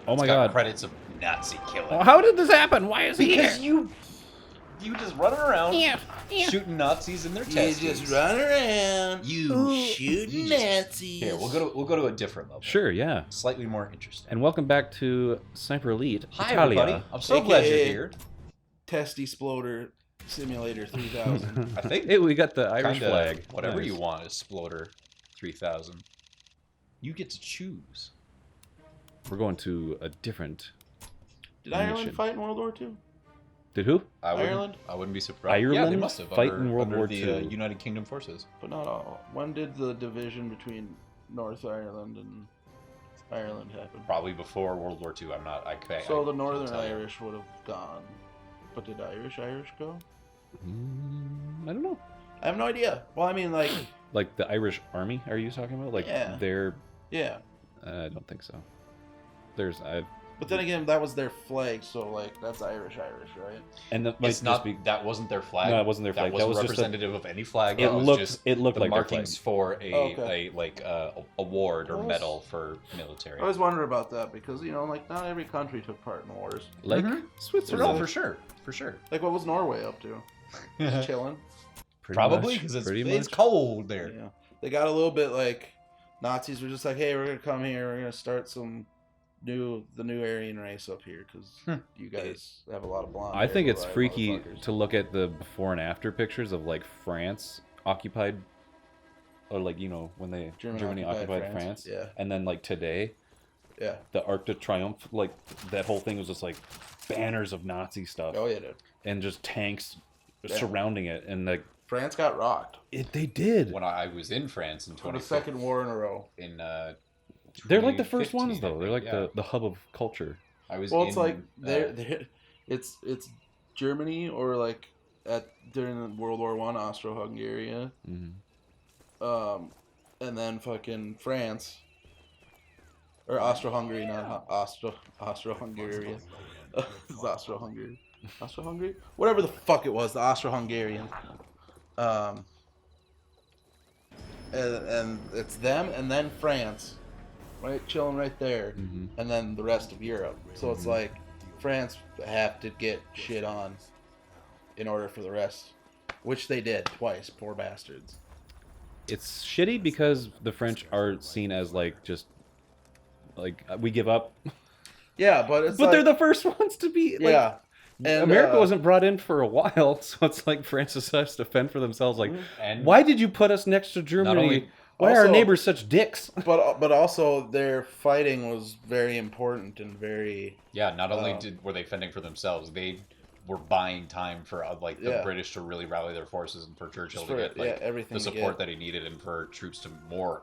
Oh my got god. credits of Nazi killing. Well, how did this happen? Why is he Because here? you just run around Yeah. shooting Nazis in their You testes. just run around. You shooting just- Nazis. Here, we'll go to a different level. Sure, yeah. Slightly more interesting. And welcome back to Sniper Elite Hi Italia. everybody. I'm so glad you're AKA here. Testy Sploder Simulator 3000. I think Hey, we got the Irish kinda flag. whatever Nice. you want is Sploder 3000. You get to choose. We're going to a different. Did Ireland Mission. fight in World War II? Did who? Ireland? I wouldn't be surprised. Yeah, they Ireland must have fight under, in World under War the II. United Kingdom forces. But not all. When did the division between North Ireland and Ireland happen? Probably before World War II. I'm not. So the can't Northern tell you. Irish would have gone. But did Irish go? I don't know. I have no idea. Well, I mean, like, Like the Irish army? Are you talking about? Like Yeah. they're? yeah. I don't think so. I've But then again, that was their flag, so like that's Irish, right? and the, It's might not. just be. That wasn't their flag. No, it wasn't their flag. That That wasn't was just a- representative of any flag. It That was looked. just It looked the like their flag. markings for a Oh, okay. award or Well, medal for military. I always wonder about that because like not every country took part in wars. Like Mhm. Switzerland. No, for sure, for sure. Like what was Norway up to? Just chilling. Pretty Probably much, because it's pretty it's much. cold there. Yeah, they got a little bit like Nazis were just like, hey, we're gonna come here, we're gonna start the new Aryan race up here because you guys have a lot of blonde. I think hair, it's blue-eyed freaky motherfuckers. to look at the before and after pictures of like France occupied, or like when they Germany occupied France. Yeah, And then like today, yeah. the Arc de Triomphe, like that whole thing was just like banners of Nazi stuff Oh yeah, dude. and just tanks Yeah. surrounding it, and like France got rocked they did. When I was in France in for the 20 second war in a row. in They're like the first 2015, ones though. I They're think, like yeah. the hub of culture. I was Well, in, it's like it's Germany or like during World War I, Austro-Hungary, Hmm. and then fucking France or Austro-Hungary, not Austro-Hungary. It's Austro-Hungary, Austro-Hungary, whatever the fuck it was, the Austro-Hungarian. And it's them and then France, right, chilling right there, Mhm. and then the rest of Europe. So it's like France have to get shit on in order for the rest, which they did twice. Poor bastards. It's shitty because the French are seen as like just like we give up, Yeah, but it's but like, they're the first ones to be. Like, yeah. And America wasn't brought in for a while, so it's like France has to fend for themselves. Like, and why did you put us next to Germany? only- Why are our Also- neighbors such dicks? but also their fighting was very important and very yeah, not only were they fending for themselves, they were buying time for the Yeah. British to really rally their forces and for Churchill For, to get yeah, everything the to support get. that he needed and for troops to more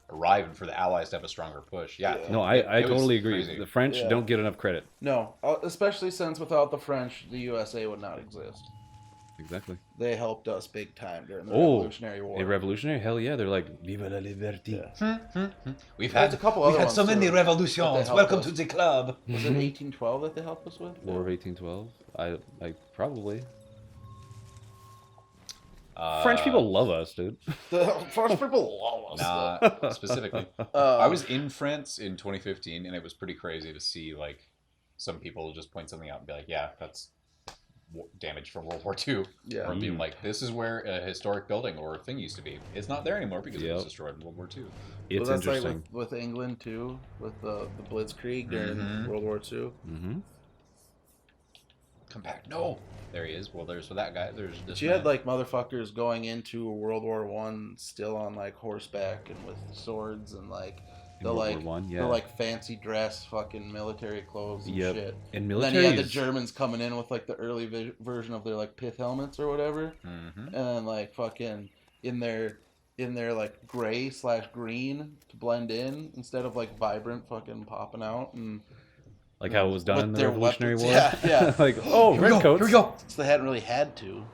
arrive and for the Allies to have a stronger push. Yeah, Yeah. No, I It was totally agree. crazy. The French Yeah. don't get enough credit. No, especially since without the French, the USA would not exist. Exactly. They helped us big time during the Oh, Revolutionary War. A revolutionary? Hell yeah! They're like, "Viva la liberté." Yeah. We've There's a couple other ones, too, that they revolutions. helped us. the club. Was it 1812 that they helped us with? War of 1812. I probably. Uh, French people love us, dude. The French people love us. Nah, specifically. Uh, I was in France in 2015, and it was pretty crazy to see some people just point something out and be like, "Yeah, that's damage from World War II." Yeah. Or being like, "This is where a historic building or a thing used to be. It's not there anymore because it was Yep. destroyed in World War II." It's well, that's interesting. like with England too, with the Blitzkrieg during Mhm. World War II. Mm-hmm. Come back! No, there he is. Well, there's for that guy. There's this. But you had man. like motherfuckers going into World War One still on like horseback and with swords and like In the World like War One, yeah. the like fancy dress, fucking military clothes and Yep. shit. And And then military. you had the Germans coming in with like the early version of their like pith helmets or whatever, Mhm. and then like fucking in their like gray/green to blend in instead of like vibrant fucking popping out and like how it was done with in the their Revolutionary weapons. War. Yeah, yeah. Like, oh, Here we go. redcoats. Here we go. so they hadn't really had to.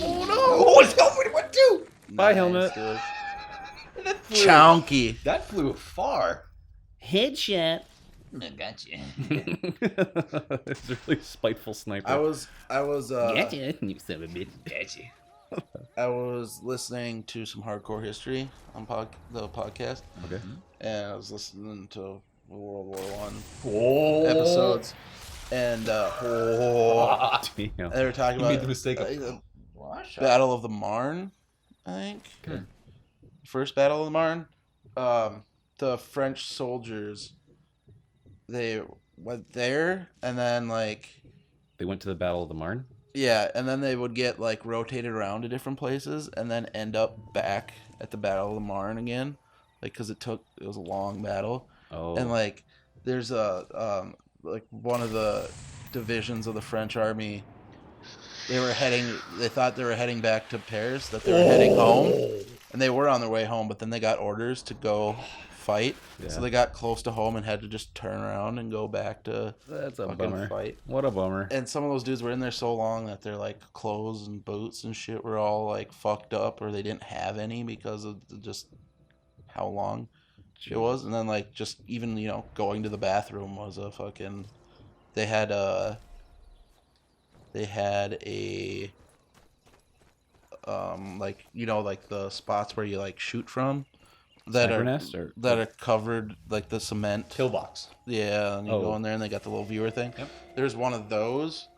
Oh no! Oh, it's going what do? Bye, helmet. dude. That flew, Chunky. that flew far. Headshot. I got you. It's a really spiteful sniper. I was you son of a bitch. Got you. I was listening to some hardcore history on the podcast, Okay. and I was listening to World War One Oh. episodes, and Damn. they were talking You about made the mistake of the Russia. Battle of the Marne, I think. Okay. First Battle of the Marne. The French soldiers, they went there, and then like They went to the Battle of the Marne. yeah, and then they would get like rotated around to different places, and then end up back at the Battle of the Marne again, like because it was a long battle, Oh. and like there's a like one of the divisions of the French army. They thought they were heading back to Paris, that they were heading home, and they were on their way home, but then they got orders to go fight, Yeah. so they got close to home and had to just turn around and go back to That's a fucking bummer. fight. What a bummer. And some of those dudes were in there so long that their like clothes and boots and shit were all like fucked up, or they didn't have any because of just how long it was. And then like just even going to the bathroom was a fucking. They had a like like the spots where you like shoot from that are covered like the cement Pillbox. Yeah, and you go in there and they got the little viewer thing. Yep. There's one of those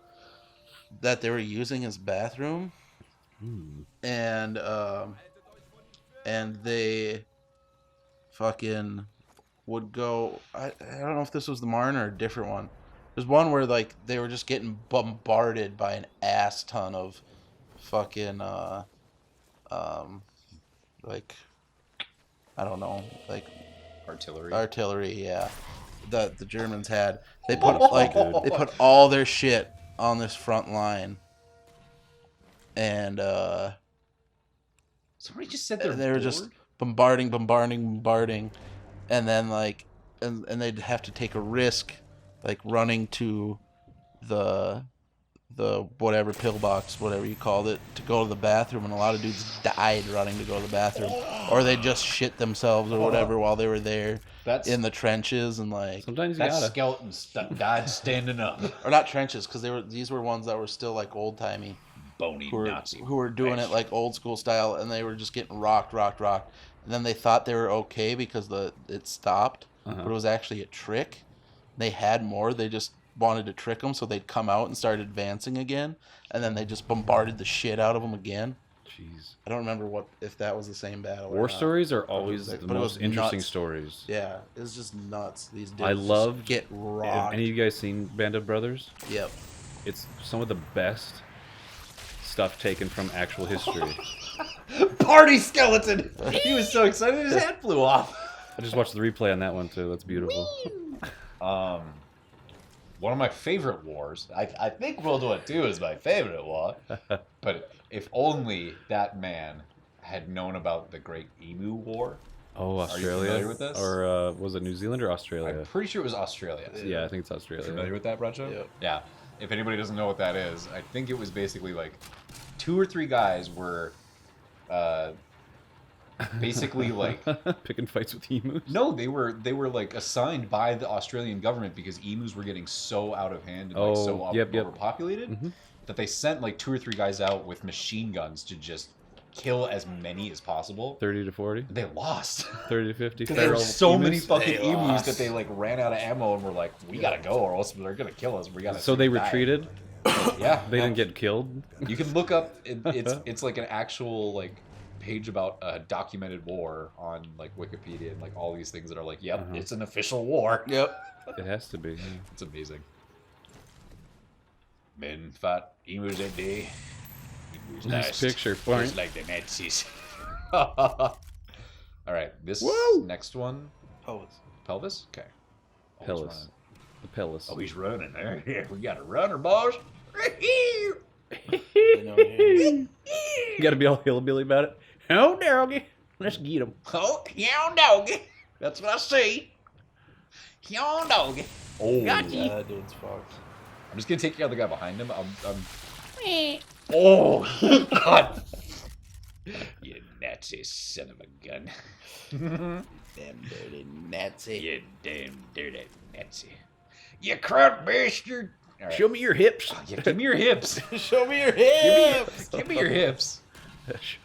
that they were using as bathroom. And they fucking would go. I don't know if this was the Marne or a different one. There's one where like they were just getting bombarded by an ass ton of fucking like I don't know, like artillery, yeah. That the Germans had. They put they put all their shit on this front line. And somebody just said they were just bombarding, and then like and they'd have to take a risk like running to the whatever pillbox, whatever you called it, to go to the bathroom, and a lot of dudes died running to go to the bathroom, or they just shit themselves or whatever while they were there in the trenches, and like sometimes that skeleton died standing up. Or not trenches, because these were ones that were still like old timey, bony Nazi who were doing it like old school style, and they were just getting rocked, and then they thought they were okay because it stopped, but it was actually a trick. They had more. They just wanted to trick them, so they'd come out and start advancing again, and then they just bombarded the shit out of them again. Jeez. I don't remember if that was the same battle. War stories are always the most interesting nuts. Stories. Yeah, it's just nuts. These dudes I love get rocked. Have any of you guys seen Band of Brothers? Yep. It's some of the best stuff taken from actual history. Party skeleton! He was so excited his head flew off. I just watched the replay on that one too. That's beautiful. One of my favorite wars. I think World War II is my favorite war. But if only that man had known about the Great Emu War. Oh, Australia. Are you familiar with this? Or was it New Zealand or Australia? I'm pretty sure it was Australia. Yeah, I think it's Australia. Familiar with that, Bradshaw? Yep. Yeah. If anybody doesn't know what that is, I think it was basically like 2 or 3 guys were basically like picking fights with emus. No, they were like assigned by the Australian government because emus were getting so out of hand and like so overpopulated that they sent like 2 or 3 guys out with machine guns to just kill as many as possible. 30 to 40. They lost. 30 to 50. Because there were so many fucking emus that they like ran out of ammo and were like, we gotta go or else they're gonna kill us. We gotta. So they retreated. Yeah, they didn't get killed. You can look up. It's like an actual like page about a documented war on like Wikipedia and like all these things that are like, yep, it's an official war. Yep, it has to be. It's amazing. Men fought emus that day. Nice picture, fine. Just like the Nazis. All right, this next one. Pelvis. Okay. Pelvis. The pelvis. Oh, he's running there. Yeah, we got a runner, boss. You gotta be all hillbilly about it. Oh, doggy. Let's get him. Oh, young doggy. That's what I see. Young doggy. Oh, that dude's fucked. I'm just gonna take the other guy behind him. Oh, God. You Nazi son of a gun. Damn dirty Nazi. You damn dirty Nazi. You crap bastard. Right. Show me your hips. Yeah, give me your hips. Show me your hips. Give me your hips.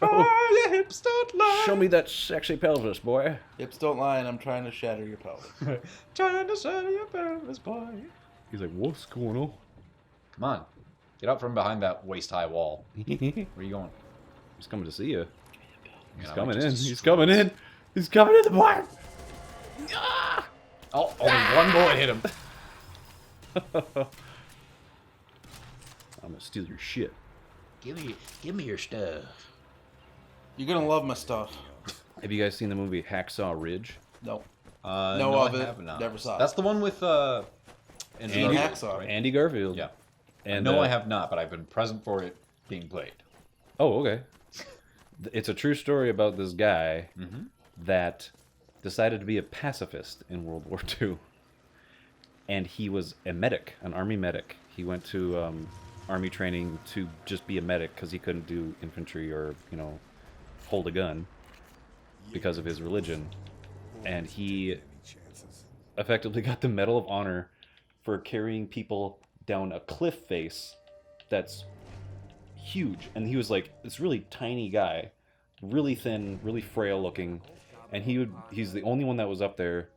your hips don't lie. Show me that sexy pelvis, boy. Hips don't lie, and I'm trying to shatter your pelvis. Trying to shatter your pelvis, boy. He's like, what's going on? Come on. Get out from behind that waist-high wall. Where are you going? He's coming to see you. He's Man, coming I might in. just He's destroy coming this. in. He's coming in the bar. Ah! Oh, only one bullet hit him. I'm gonna steal your shit. Give me your stuff. You're gonna love my stuff. Have you guys seen the movie Hacksaw Ridge? No. No, of I it. have not. Never saw it. That's the one with Andy Garfield, Hacksaw. right? Andy Garfield. Yeah. And No, I have not, but I've been present for it being played. Oh, okay. It's a true story about this guy that decided to be a pacifist in World War II. And he was a medic, an army medic. He went to army training to just be a medic because he couldn't do infantry or, hold a gun because of his religion. And he effectively got the Medal of Honor for carrying people down a cliff face that's huge. And he was like this really tiny guy, really thin, really frail looking, and he's the only one that was up there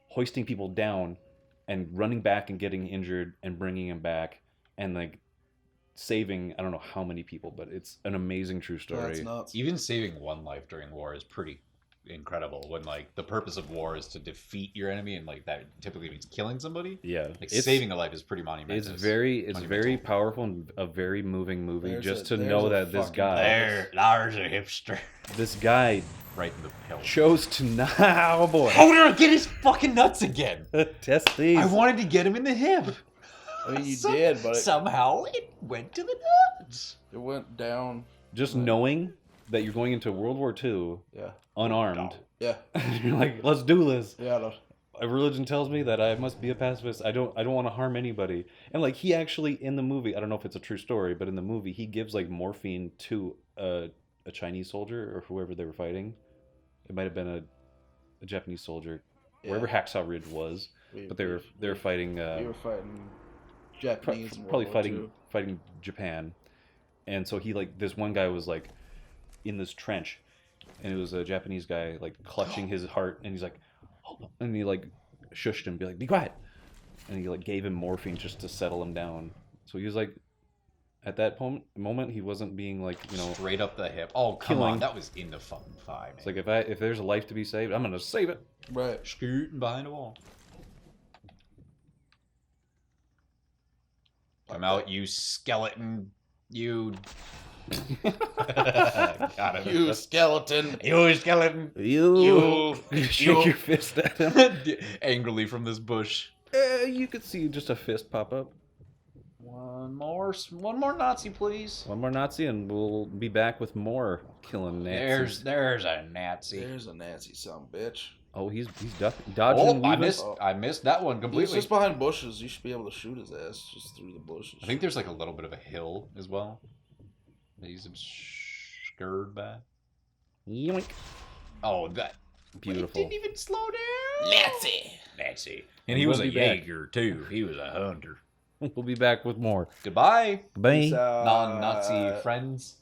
hoisting people down and running back and getting injured and bringing him back and like saving I don't know how many people, but it's an amazing true story. That's nuts. Even saving one life during war is pretty incredible when like the purpose of war is to defeat your enemy, and like that typically means killing somebody. Yeah, like saving a life is pretty monumental. It's very powerful and a very moving movie. There's to know that this guy, there's a hipster, this guy right in the pill. chose to not. Oh boy, How did I get his fucking nuts again? test these. I wanted to get him in the hip. I mean, you did, but somehow it went to the nuts. it went down. Just knowing that you're going into World War II Yeah. unarmed. Yeah. You're like, let's do this. Yeah. No. A religion tells me that I must be a pacifist. I don't want to harm anybody. And like he actually in the movie, I don't know if it's a true story, but in the movie he gives like morphine to a Chinese soldier or whoever they were fighting. It might have been a Japanese soldier, wherever Hacksaw Ridge was. But they were fighting. We were fighting Japanese. in Probably World War fighting Japan. And so he like this one guy was like in this trench, and it was a Japanese guy like clutching his heart, and he's like, and he like shushed him, be like, be quiet, and he like gave him morphine just to settle him down. So he was like, at that moment, he wasn't being like straight up the hip. Oh come on, that was in the fucking five. It's like if there's a life to be saved, I'm gonna save it. Right. Scooting behind a wall. Come out, you skeleton. You. Got it. You skeleton. You skeleton. You shake your fist at him. Angrily from this bush. You could see just a fist pop up. One more Nazi, please. One more Nazi, and we'll be back with more killing Nazis. There's a Nazi. There's a Nazi son bitch. Oh, he's dodging. I missed that one completely. He's just behind bushes. You should be able to shoot his ass just through the bushes. I think there's like a little bit of a hill as well that he's obscured by. Yoink. Oh, that Beautiful. He didn't even slow down. Nazi. And he We'll was a be back. Jaeger too. He was a hunter. We'll be back with more. Goodbye. Bye. Peace out. Non-Nazi friends.